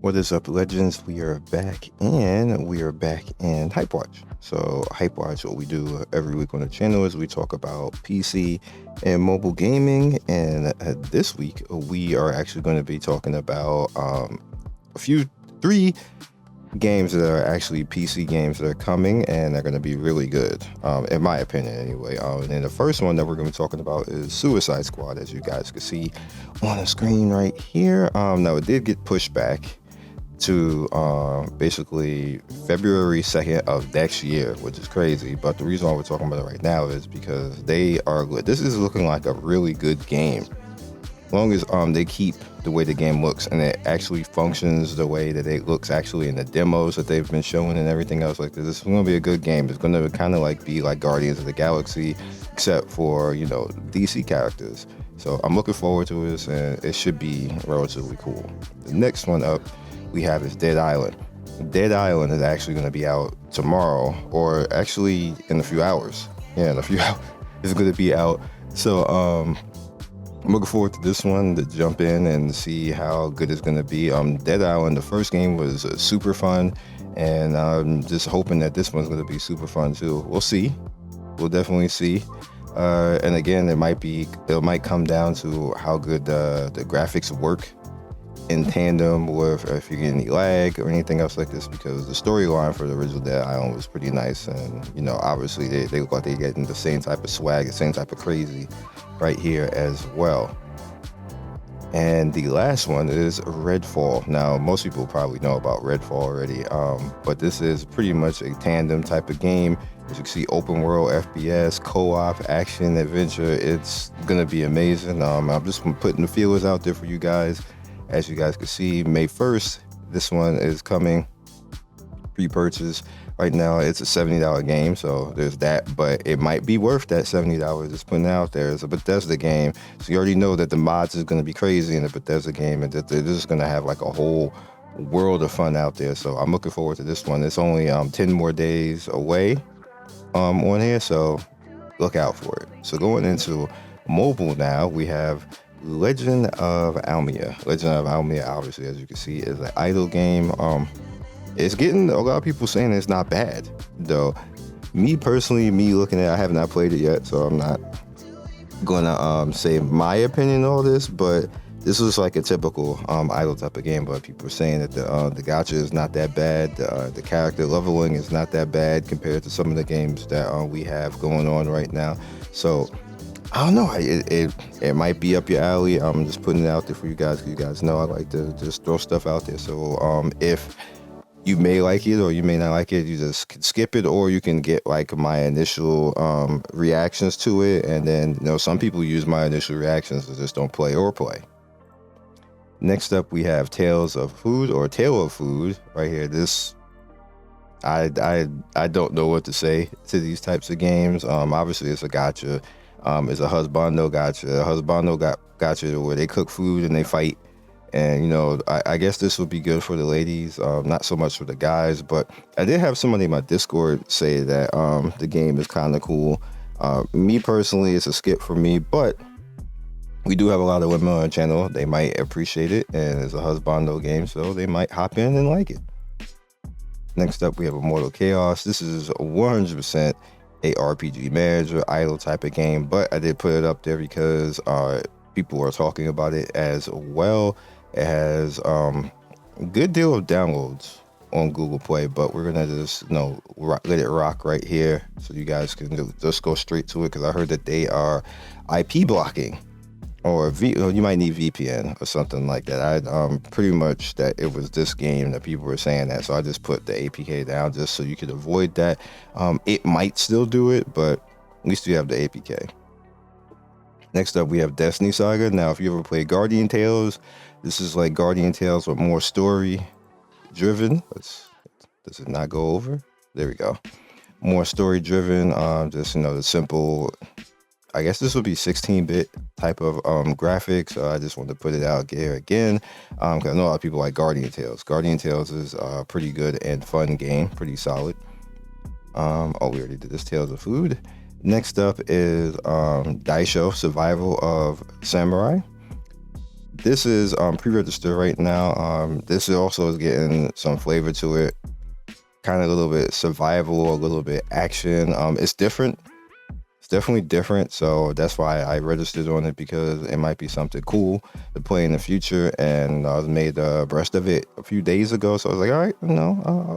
What is up, legends? We are back in HypeWatch. So HypeWatch, what we do every week on the channel is we talk about PC and mobile gaming. And this week we are actually going to be talking about three games that are actually PC games that are coming and they're going to be really good, in my opinion anyway. And then the first one that we're going to be talking about is Suicide Squad, as you guys can see on the screen right here. Now it did get pushed back to basically February 2nd of next year, which is crazy. But the reason why we're talking about it right now is because they are good. This is looking like a really good game. As long as they keep the way the game looks and it actually functions the way that it looks actually in the demos that they've been showing and everything else like this, it's going to be a good game. It's going to kind of like be like Guardians of the Galaxy, except for, you know, DC characters. So I'm looking forward to this, and it should be relatively cool. The next one up we have is Dead Island. Dead Island is actually going to be out tomorrow, or actually in a few hours. Yeah, in a few hours it's going to be out. So I'm looking forward to this one, to jump in and see how good it's going to be. Dead Island, the first game was super fun, and I'm just hoping that this one's going to be super fun too. We'll see. We'll definitely see. And again, it might come down to how good the graphics work in tandem with if you get any lag or anything else like this, because the storyline for the original Dead Island was pretty nice, and you know, obviously they look like they're getting the same type of swag, the same type of crazy right here as well. And the last one is Redfall. Now most people probably know about Redfall already, but this is pretty much a tandem type of game. As you can see, open world FPS, co-op, action, adventure. It's gonna be amazing. I'm just putting the feelers out there for you guys. As you guys can see, May 1st, this one is coming pre-purchase. Right now, it's a $70 game, so there's that, but it might be worth that $70 it's putting out there. It's a Bethesda game, so you already know that the mods is going to be crazy in the Bethesda game, and that they're just going to have like a whole world of fun out there. So I'm looking forward to this one. It's only 10 more days away on here, so look out for it. So going into mobile now, we have Legend of Almia. Legend of Almia, obviously, as you can see, is an idle game. It's getting a lot of people saying it's not bad, though. Me personally, looking at it, I have not played it yet, so I'm not gonna say my opinion on all this, but this was like a typical idle type of game. But people are saying that the gacha is not that bad, the character leveling is not that bad compared to some of the games that we have going on right now. So I don't know. It might be up your alley. I'm just putting it out there for you guys, because you guys know I like to just throw stuff out there. So if you may like it or you may not like it, you just can skip it, or you can get like my initial reactions to it. And then, you know, some people use my initial reactions to just don't play or play. Next up, we have Tales of Food, or Tale of Food right here. This, I don't know what to say to these types of games. Obviously, it's a gacha. It's a husbando gacha. A husbando gacha where they cook food and they fight. And, you know, I guess this would be good for the ladies, not so much for the guys. But I did have somebody in my Discord say that the game is kind of cool. Me personally, it's a skip for me, but we do have a lot of women on our channel. They might appreciate it, and it's a husbando game, so they might hop in and like it. Next up, we have Immortal Chaos. This is 100% a RPG manager, idle type of game, but I did put it up there because people are talking about it as well. It has a good deal of downloads on Google Play, but we're gonna just, you know, let it rock right here, so you guys can just go straight to it, because I heard that they are IP blocking, or you might need VPN or something like that. Pretty much that it was this game that people were saying that, so I just put the APK down just so you could avoid that. It might still do it, but at least you have the APK. Next up, we have Destiny Saga. Now, if you ever played Guardian Tales, this is like Guardian Tales with more story driven. Does it not go over? There we go. More story driven. Just, you know, the simple, I guess this would be 16-bit type of graphics. I just wanted to put it out here again, because I know a lot of people like Guardian Tales. Guardian Tales is a pretty good and fun game, pretty solid. Oh, we already did this. Tales of Food. Next up is Daisho, Survival of Samurai. this is pre-registered right now. This is also is getting some flavor to it, kind of a little bit survival, a little bit action. It's different. It's definitely different, so that's why I registered on it, because it might be something cool to play in the future. And I was made abreast of it a few days ago, so I was like, all right,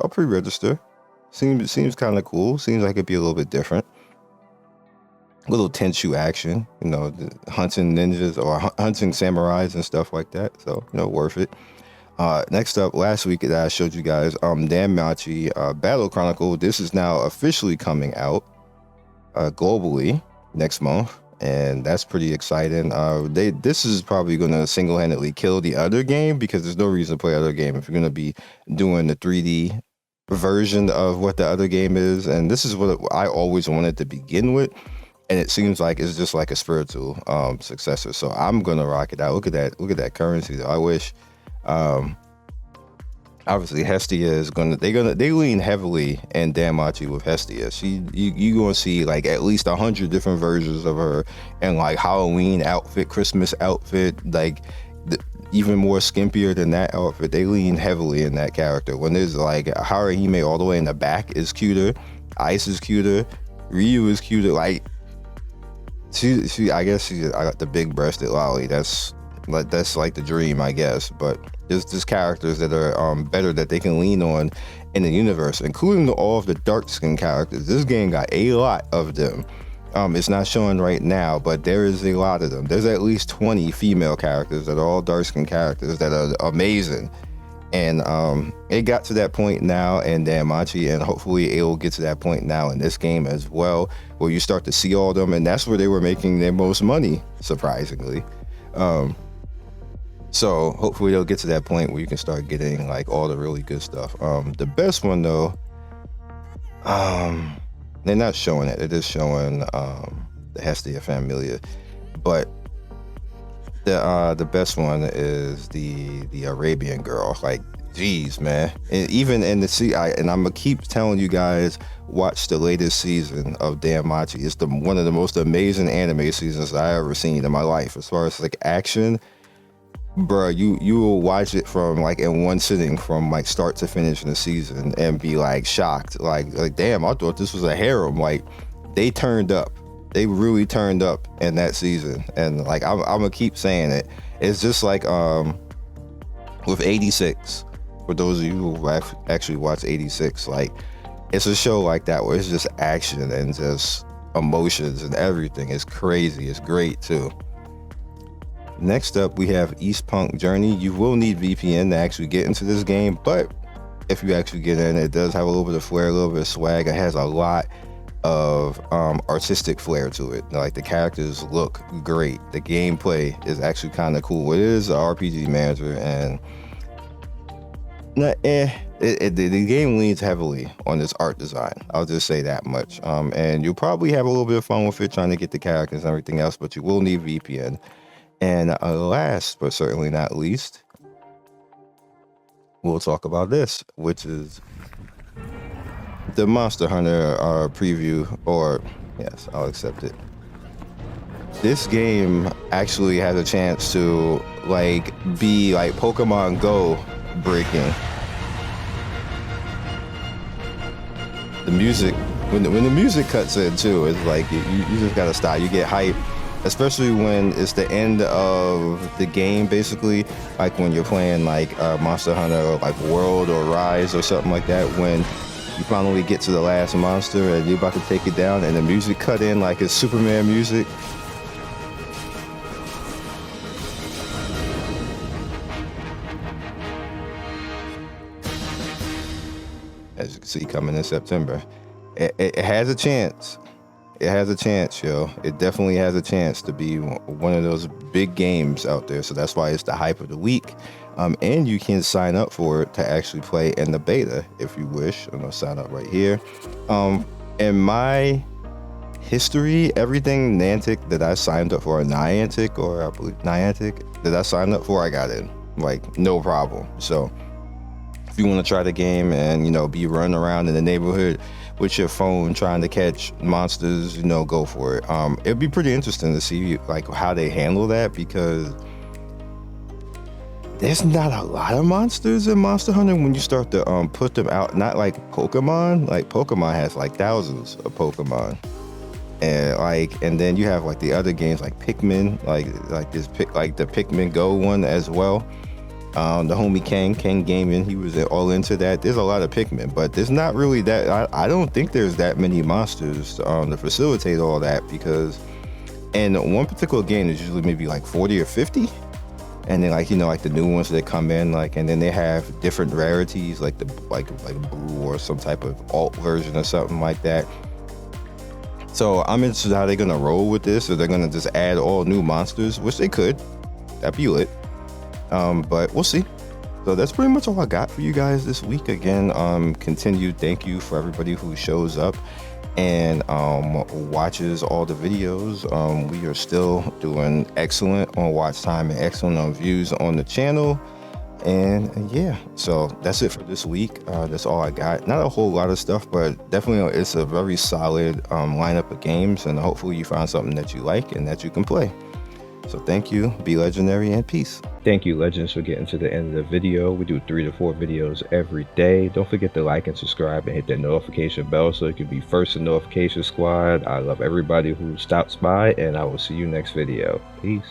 I'll pre-register. Seems kind of cool. Seems like it'd be a little bit different. A little Tenshu action, hunting ninjas or hunting samurais and stuff like that. So, worth it. Next up, last week that I showed you guys, Danmachi Battle Chronicle. This is now officially coming out globally next month, and that's pretty exciting. This is probably going to single-handedly kill the other game, because there's no reason to play the other game if you're going to be doing the 3D version of what the other game is. And this is what I always wanted to begin with, and it seems like it's just like a spiritual successor. So I'm gonna rock it out. Look at that currency though. I wish. Obviously Hestia is they lean heavily in Danmachi with Hestia. You gonna see like at least 100 different versions of her, and like Halloween outfit, Christmas outfit, like even more skimpier than that outfit. They lean heavily in that character. When there's like Haruhime all the way in the back is cuter, Ice is cuter, Ryu is cuter. Like I guess I got the big breasted lolly. That's like the dream, I guess. But there's just characters that are better that they can lean on in the universe, including all of the dark skin characters. This game got a lot of them. It's not showing right now, but there is a lot of them. There's at least 20 female characters that are all dark skin characters that are amazing. And it got to that point now in Danmachi, and hopefully it will get to that point now in this game as well, where you start to see all of them, and that's where they were making their most money, surprisingly. So hopefully they'll get to that point where you can start getting like all the really good stuff. The best one though, they're not showing it. It is showing the Hestia Familia, but the best one is the Arabian girl. Like, geez, man. And even in the and I'm gonna keep telling you guys, watch the latest season of Danmachi. It's one of the most amazing anime seasons I ever seen in my life. As far as like action, bruh, you will watch it from like in one sitting from like start to finish in the season and be like shocked. Like damn, I thought this was a harem. Like they turned up. They really turned up in that season. And like I'm gonna keep saying it. It's just like with 86. For those of you who actually watch 86, like it's a show like that where it's just action and just emotions and everything. It's crazy. It's great too. Next up, we have East Punk Journey. You will need VPN to actually get into this game, but if you actually get in, it does have a little bit of flair, a little bit of swag. It has a lot of artistic flair to it. Like the characters look great. The gameplay is actually kind of cool. It is an RPG manager, and the game leans heavily on this art design. I'll just say that much. And you'll probably have a little bit of fun with it, trying to get the characters and everything else, but you will need VPN. And last but certainly not least, we'll talk about this, which is the Monster Hunter preview, or yes, I'll accept it. This game actually has a chance to like be like Pokemon Go breaking. The music, when the music cuts in too, it's like you just gotta stop. You get hype. Especially when it's the end of the game, basically, like when you're playing like Monster Hunter or like World or Rise or something like that, when you finally get to the last monster and you're about to take it down and the music cut in like it's Superman music. As you can see, coming in September. It has a chance. It has a chance, yo. It definitely has a chance to be one of those big games out there. So that's why it's the hype of the week. And you can sign up for it to actually play in the beta if you wish. I'm gonna sign up right here. In my history, everything Niantic that I signed up for, Niantic, or I believe Niantic, that I signed up for, I got in. Like, no problem. So if you want to try the game and, be running around in the neighborhood with your phone trying to catch monsters, go for it. It'd be pretty interesting to see like how they handle that, because there's not a lot of monsters in Monster Hunter when you start to put them out. Not like Pokemon. Like Pokemon has like thousands of Pokemon, and then you have like the other games like Pikmin, like the Pikmin Go one as well. The homie King Gaming, he was all into that. There's a lot of Pikmin, but there's not really that. I don't think there's that many monsters to facilitate all that, because in one particular game there's usually maybe like 40 or 50, and then like the new ones that come in, and then they have different rarities, like blue or some type of alt version or something like that. So I'm interested how they're gonna roll with this. Or they're gonna just add all new monsters, which they could. That'd be lit. But we'll see. So that's pretty much all I got for you guys this week. Again, continued thank you for everybody who shows up and watches all the videos. We are still doing excellent on watch time and excellent on views on the channel. And yeah, so that's it for this week. That's all I got. Not a whole lot of stuff, but definitely it's a very solid lineup of games, and hopefully you find something that you like and that you can play. So thank you, be legendary, and peace. Thank you, Legends, for getting to the end of the video. We do 3 to 4 videos every day. Don't forget to like and subscribe and hit that notification bell so you can be first in notification squad. I love everybody who stops by, and I will see you next video. Peace.